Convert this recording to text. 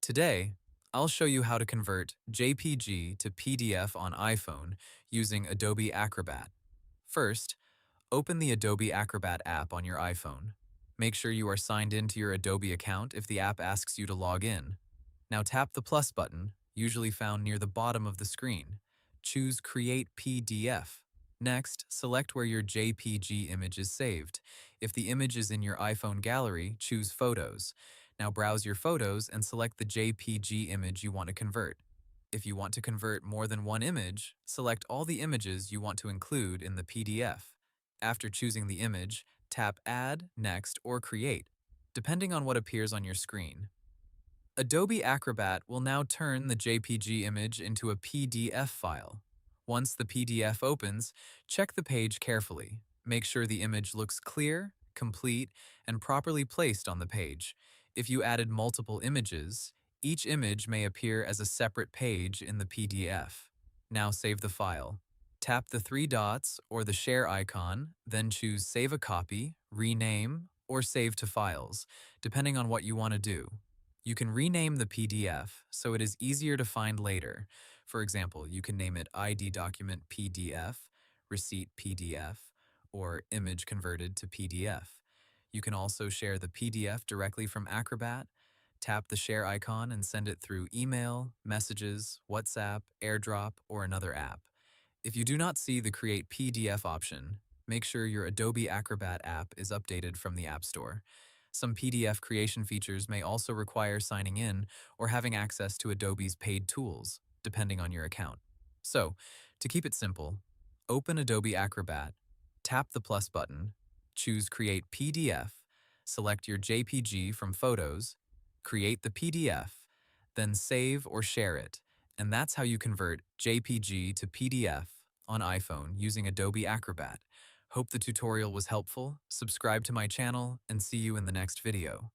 Today, I'll show you how to convert JPG to PDF on iPhone using Adobe Acrobat. First, open the Adobe Acrobat app on your iPhone. Make sure you are signed into your Adobe account if the app asks you to log in. Now tap the plus button, usually found near the bottom of the screen. Choose Create PDF. Next, select where your JPG image is saved. If the image is in your iPhone gallery, choose Photos. Now browse your photos and select the JPG image you want to convert. If you want to convert more than one image, select all the images you want to include in the PDF. After choosing the image, tap Add, Next, or Create, depending on what appears on your screen. Adobe Acrobat will now turn the JPG image into a PDF file. Once the PDF opens, check the page carefully. Make sure the image looks clear, complete, and properly placed on the page. If you added multiple images, each image may appear as a separate page in the PDF. Now save the file. Tap the three dots or the share icon, then choose Save a Copy, Rename, or Save to Files, depending on what you want to do. You can rename the PDF so it is easier to find later. For example, you can name it ID Document PDF, Receipt PDF, or Image Converted to PDF. You can also share the PDF directly from Acrobat. Tap the share icon and send it through email, messages, WhatsApp, AirDrop, or another app. If you do not see the Create PDF option, make sure your Adobe Acrobat app is updated from the App Store. Some PDF creation features may also require signing in or having access to Adobe's paid tools, depending on your account. So, to keep it simple, open Adobe Acrobat, tap the plus button, choose Create PDF, select your JPG from Photos, create the PDF, then save or share it, and that's how you convert JPG to PDF on iPhone using Adobe Acrobat. Hope the tutorial was helpful. Subscribe to my channel and see you in the next video.